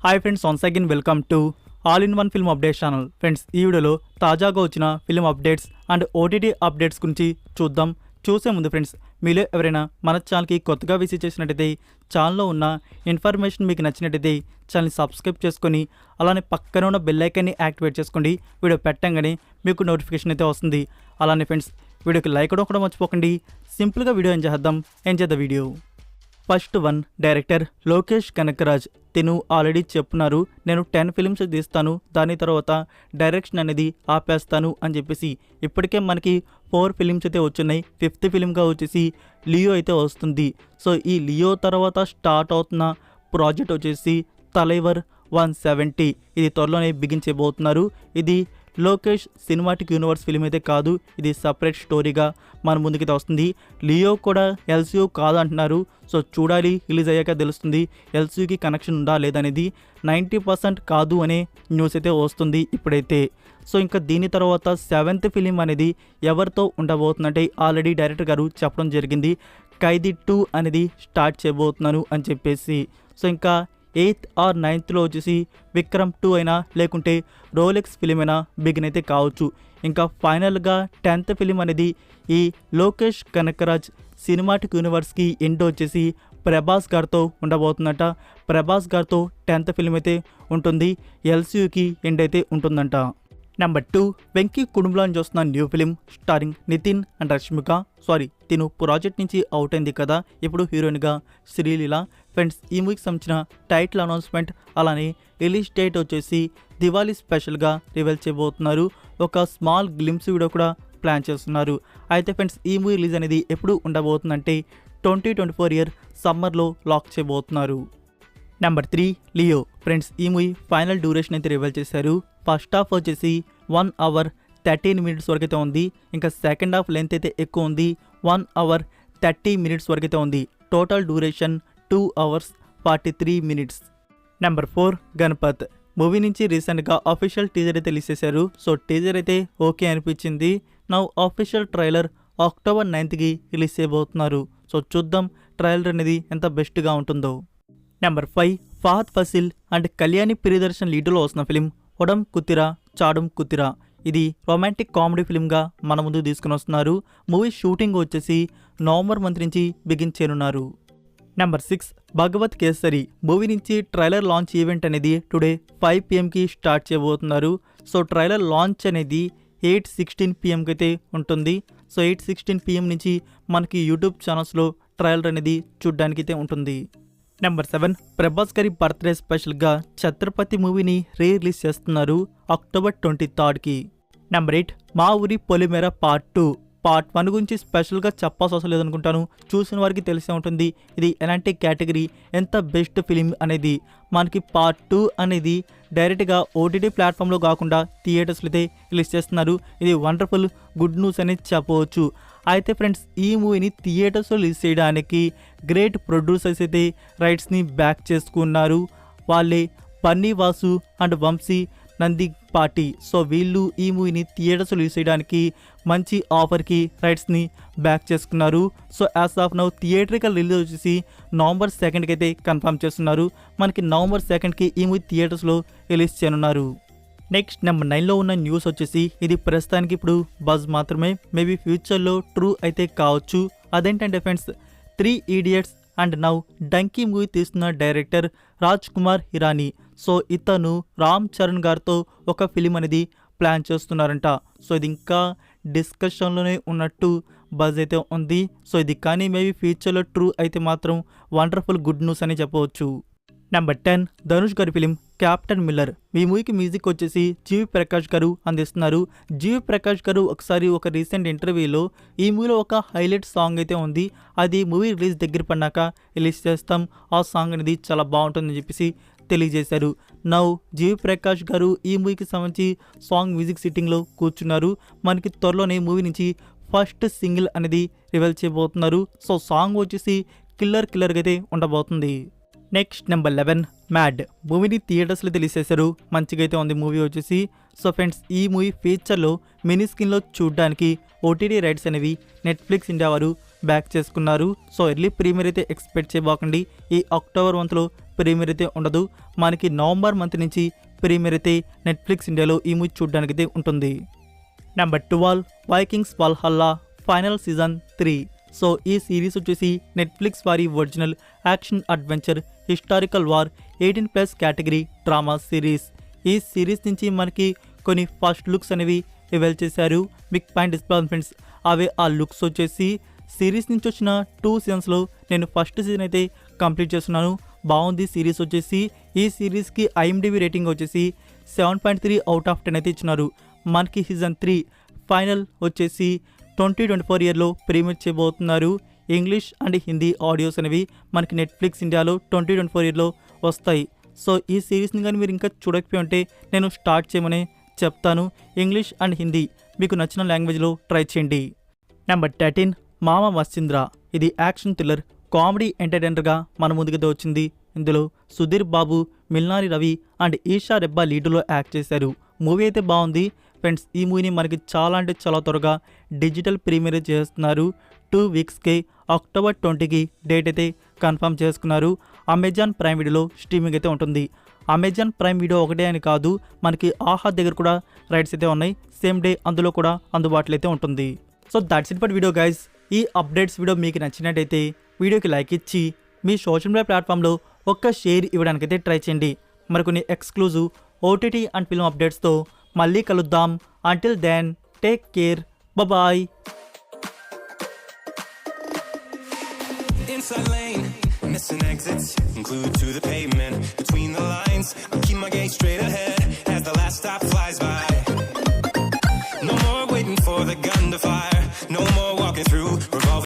Hi friends, once again welcome to all in one film updates channel. Friends, ఈ వీడియోలో తాజాగా వచ్చిన film updates and OTT updates గురించి చూద్దాం. చూసే ముందు ఫ్రెండ్స్, మీలో ఎవరైనా మన ఛానల్కి కొత్తగా విజిట్ చేసినట్టయితే ఛానల్లో ఉన్న ఇన్ఫర్మేషన్ మీకు నచ్చినట్టయితే ఛానల్ని సబ్స్క్రైబ్ చేసుకొని అలానే పక్కన ఉన్న బెల్ ఐకాన్ని యాక్టివేట్ చేసుకోండి. వీడియో పెట్టంగానే మీకు నోటిఫికేషన్ అయితే వస్తుంది. అలానే ఫ్రెండ్స్, వీడియోకి లైక్ కూడా మర్చిపోకండి. సింపుల్గా వీడియో ఎంజాయ్ చేద్దాం video. First one, director Lokesh Kanagaraj. తిను ఆల్రెడీ చెప్పున్నారు, నేను 10 ఫిల్మ్స్ తీస్తాను, దాని తర్వాత డైరెక్షన్ అనేది ఆపేస్తాను అని చెప్పేసి. ఇప్పటికే మనకి 4 ఫిలిమ్స్ అయితే వచ్చున్నాయి. 5th ఫిలింగా వచ్చేసి లియో అయితే వస్తుంది. సో ఈ లియో తర్వాత స్టార్ట్ అవుతున్న ప్రాజెక్ట్ వచ్చేసి తలైవర్ 170. ఇది త్వరలోనే బిగించబోతున్నారు. ఇది లోకేష్ సినిమాటిక్ యూనివర్స్ ఫిలిం అయితే కాదు, ఇది సపరేట్ స్టోరీగా మన ముందుకైతే వస్తుంది. లియో కూడా ఎల్సీయూ కాదు అంటున్నారు. సో చూడాలి, రిలీజ్ అయ్యాక తెలుస్తుంది ఎల్సీయూకి కనెక్షన్ ఉందా లేదనేది. 90% కాదు అనే న్యూస్ అయితే వస్తుంది ఇప్పుడైతే. సో ఇంకా దీని తర్వాత 7th ఫిలిం అనేది ఎవరితో ఉండబోతుందంటే ఆల్రెడీ డైరెక్టర్ గారు చెప్పడం జరిగింది, ఖైదీ 2 అనేది స్టార్ట్ చేయబోతున్నాను అని చెప్పేసి. సో ఇంకా 8th or 9thలో వచ్చేసి విక్రమ్ 2 అయినా లేకుంటే రోలెక్స్ ఫిలిం అయినా బిగిన్ అయితే కావచ్చు. ఇంకా ఫైనల్గా 10th ఫిలిం అనేది ఈ లోకేష్ కనకరాజ్ సినిమాటిక్ యూనివర్స్కి ఎండ్ వచ్చేసి ప్రభాస్ గారితో ఉండబోతుందట. ప్రభాస్ గారితో 10th ఫిలిం అయితే ఉంటుంది, ఎల్సీయూకి ఎండ్ అయితే ఉంటుందంట. నెంబర్ 2, వెంకీ కుటుంబంలో చూస్తున్న new film starring Nithin and Rashmika. తిను ప్రాజెక్ట్ నుంచి అవుట్ అయింది కదా, ఇప్పుడు హీరోయిన్గా శ్రీలీల. ఫ్రెండ్స్, ఈ మూవీకి సంబంధించిన టైటిల్ అనౌన్స్మెంట్ అలానే రిలీజ్ డేట్ వచ్చేసి దివాళీ స్పెషల్గా రివీల్ చేయబోతున్నారు. ఒక స్మాల్ గ్లిమ్స్ వీడియో కూడా ప్లాన్ చేస్తున్నారు. అయితే ఫ్రెండ్స్, ఈ మూవీ రిలీజ్ అనేది ఎప్పుడు ఉండబోతుందంటే 2024 ఇయర్ సమ్మర్లో లాక్ చేయబోతున్నారు. Number 3, Leo. ఫ్రెండ్స్, ఈ మూవీ ఫైనల్ డ్యూరేషన్ అయితే రివీల్ చేశారు. ఫస్ట్ హాఫ్ వచ్చేసి 1 hour 13 minutes వరకు అయితే ఉంది. ఇంకా సెకండ్ హాఫ్ లెంత్ అయితే ఎక్కువ ఉంది, 1 hour 30 minutes వరకు అయితే ఉంది. Total duration 2 hours 43 minutes. Number 4, Ganapath. Movie నుంచి రీసెంట్గా అఫీషియల్ టీజర్ అయితే రిలీజ్ చేశారు. సో టీజర్ అయితే ఓకే అనిపించింది. Now official trailer October 9th release చేయబోతున్నారు. సో చూద్దాం ట్రైలర్ అనేది ఎంత బెస్ట్గా ఉంటుందో. నెంబర్ 5, ఫహద్ ఫసిల్ అండ్ కళ్యాణి ప్రియదర్శన్ లీడ్లో వస్తున్న ఫిలిం ఒడమ్ కుతిరా చాడుమ్ కుతిరా. ఇది రొమాంటిక్ కామెడీ ఫిల్మ్గా మన ముందు తీసుకుని వస్తున్నారు. మూవీ షూటింగ్ వచ్చేసి నవంబర్ మంత్ నుంచి బిగించేనున్నారు. నెంబర్ 6, భగవత్ కేసరి. మూవీ నుంచి ట్రైలర్ లాంచ్ ఈవెంట్ అనేది టుడే 5 PM స్టార్ట్ చేయబోతున్నారు. సో ట్రైలర్ లాంచ్ అనేది 8:16 PM అయితే ఉంటుంది. సో 8:16 PM నుంచి మనకి యూట్యూబ్ ఛానల్స్లో ట్రైలర్ అనేది చూడ్డానికి అయితే ఉంటుంది. నెంబర్ 7, ప్రభాస్ గారి బర్త్డే స్పెషల్గా ఛత్రపతి మూవీని రిలీజ్ చేస్తున్నారు October 23rd. నెంబర్ 8, మా ఊరి పొలిమేర పార్ట్ 2. పార్ట్ 1 గురించి స్పెషల్గా చెప్పాల్సి అవసరం లేదనుకుంటాను, చూసిన వారికి తెలిసే ఉంటుంది ఇది ఎలాంటి కేటగిరీ, ఎంత బెస్ట్ ఫిలిం అనేది. మనకి పార్ట్ 2 అనేది డైరెక్ట్గా ఓటీటీ ప్లాట్ఫామ్లో కాకుండా థియేటర్స్లో అయితే రిలీజ్ చేస్తున్నారు. ఇది వండర్ఫుల్ గుడ్ న్యూస్ అనేది చెప్పవచ్చు. అయితే ఫ్రెండ్స్, ఈ మూవీని థియేటర్స్లో రిలీజ్ చేయడానికి గ్రేట్ ప్రొడ్యూసర్స్ అయితే రైట్స్ని బ్యాక్ చేసుకున్నారు. వాళ్ళే బన్నీ వాసు అండ్ వంశీ నందిపాటి. సో వీళ్ళు ఈ మూవీని థియేటర్స్ రిలీజ్ చేయడానికి మంచి ఆఫర్కి రైట్స్ని బ్యాక్ చేసుకున్నారు. So as of now theatrical release వచ్చేసి November 2nd అయితే కన్ఫర్మ్ చేస్తున్నారు. మనకి November 2nd ఈ మూవీ థియేటర్స్లో రిలీజ్ చేయనున్నారు. నెక్స్ట్ నెంబర్ 9లో ఉన్న న్యూస్ వచ్చేసి ఇది ప్రస్తుతానికి ఇప్పుడు బజ్ మాత్రమే, మేబీ ఫ్యూచర్లో ట్రూ అయితే కావచ్చు. అదేంటంటే friends, 3 Idiots and now donkey movie తీస్తున్న డైరెక్టర్ రాజ్ కుమార్ హిరానీ. సో ఇతను రామ్ చరణ్ గారితో ఒక ఫిలిం అనేది ప్లాన్ చేస్తున్నారంట. సో ఇది ఇంకా డిస్కషన్లోనే ఉన్నట్టు బజ్ అయితే ఉంది. సో ఇది కానీ మేబీ ఫ్యూచర్లో ట్రూ అయితే మాత్రం వండర్ఫుల్ గుడ్ న్యూస్ అని చెప్పవచ్చు. నెంబర్ 10, ధనుష్ గారి ఫిలిం క్యాప్టెన్ మిల్లర్. ఈ మూవీకి మ్యూజిక్ వచ్చేసి జీవి ప్రకాష్ గారు అందిస్తున్నారు. జీవి ప్రకాష్ గారు ఒకసారి ఒక రీసెంట్ ఇంటర్వ్యూలో ఈ మూవీలో ఒక హైలైట్ సాంగ్ అయితే ఉంది, అది మూవీ రిలీజ్ దగ్గర పడినాక రిలీజ్ చేస్తాం, ఆ సాంగ్ అనేది చాలా బాగుంటుందని చెప్పేసి తెలియజేశారు. నౌ జీవి ప్రకాష్ గారు ఈ మూవీకి సంబంధించి సాంగ్ మ్యూజిక్ సిట్టింగ్లో కూర్చున్నారు. మనకి త్వరలోనే మూవీ నుంచి ఫస్ట్ సింగిల్ అనేది రివీల్ చేయబోతున్నారు. సో సాంగ్ వచ్చేసి కిల్లర్గా అయితే ఉండబోతుంది. Next number 11, mad. మూవీని థియేటర్స్లో రిలీజ్ చేశారు, మంచిగా అయితే ఉంది మూవీ వచ్చేసి. సో ఫ్రెండ్స్, ఈ మూవీ ఫీచర్లో మినీ స్క్రీన్లో చూడడానికి ఓటీటీ రైట్స్ అనేవి నెట్ఫ్లిక్స్ ఇండియా వారు బ్యాక్ చేసుకున్నారు. సో ఎర్లీ ప్రీమియర్ అయితే ఎక్స్పెక్ట్ చేయబోకండి. ఈ అక్టోబర్ మంత్లో ప్రీమియర్ అయితే ఉండదు. మనకి నవంబర్ మంత్ నుంచి ప్రీమియర్ అయితే నెట్ఫ్లిక్స్ ఇండియాలో ఈ మూవీ చూడడానికి అయితే ఉంటుంది. Number 12 Vikings వాల్హల్లా final season 3. So ఈ సిరీస్ వచ్చేసి నెట్ఫ్లిక్స్ వారి original action adventure historical war 18+ category drama series. ఈ సిరీస్ నుంచి మనకి కొన్ని ఫస్ట్ లుక్స్ అనేవి రివీల్ చేశారు. బిగ్ పాయింట్ డిస్ప్లే ఫ్రెండ్స్, అవే ఆ లుక్స్ వచ్చేసి సిరీస్ నుంచి వచ్చిన 2 సీజన్స్లో నేను ఫస్ట్ సీజన్ అయితే కంప్లీట్ చేస్తున్నాను. బాగుంది సిరీస్ వచ్చేసి. ఈ సిరీస్కి ఐఎండిబి రేటింగ్ వచ్చేసి 7.3 అవుట్ ఆఫ్ 10 అయితే ఇచ్చినారు. మనకి సీజన్ 3 ఫైనల్ వచ్చేసి 2024 ఇయర్లో ప్రీమియర్ చేయబోతున్నారు. ఇంగ్లీష్ అండ్ హిందీ ఆడియోస్ అనేవి మనకి నెట్ఫ్లిక్స్ ఇండియాలో 2024 ఇయర్లో వస్తాయి. సో ఈ సిరీస్ని కానీ మీరు ఇంకా చూడకపోయి ఉంటే నేను స్టార్ట్ చేయమని చెప్తాను. ఇంగ్లీష్ అండ్ హిందీ మీకు నచ్చిన లాంగ్వేజ్లో ట్రై చేయండి. నెంబర్ 13 మామ మస్చింద్ర. ఇది యాక్షన్ థ్రిల్లర్ కామెడీ ఎంటర్టైనర్గా మన ముందుకు వచ్చింది. ఇందులో సుధీర్ బాబు, మిల్నారి రవి అండ్ ఈషా రెబ్బా లీడులో యాక్ట్ చేశారు. మూవీ అయితే బాగుంది ఫ్రెండ్స్. ఈ మూవీని మనకి చాలా అంటే చాలా త్వరగా డిజిటల్ ప్రీమియర్ చేస్తున్నారు. 2 వీక్స్కి అక్టోబర్ 20కి డేట్ అయితే కన్ఫర్మ్ చేసుకున్నారు. అమెజాన్ ప్రైమ్ వీడియోలో స్ట్రీమింగ్ అయితే ఉంటుంది. అమెజాన్ ప్రైమ్ వీడియో ఒకటే అని కాదు, మనకి ఆహా దగ్గర కూడా రైట్స్ అయితే ఉన్నాయి. సేమ్ డే అందులో కూడా అందుబాటులో అయితే ఉంటుంది. So that's it for video guys. ఈ అప్డేట్స్ వీడియో మీకు నచ్చినట్టయితే వీడియోకి లైక్ ఇచ్చి మీ సోషల్ మీడియా ప్లాట్ఫామ్లో ఒక్క షేర్ ఇవ్వడానికైతే ట్రై చేయండి. మరికొన్ని ఎక్స్క్లూజివ్ ఓటీటీ అండ్ ఫిల్మ్ అప్డేట్స్తో మళ్ళీ కలుద్దాం. Until then take care, bye. Inside lane, missing exits, glued to the pavement. Between the lines, I keep my gaze straight ahead as the last stop flies by. No more waiting for the gun to fire, no more walking through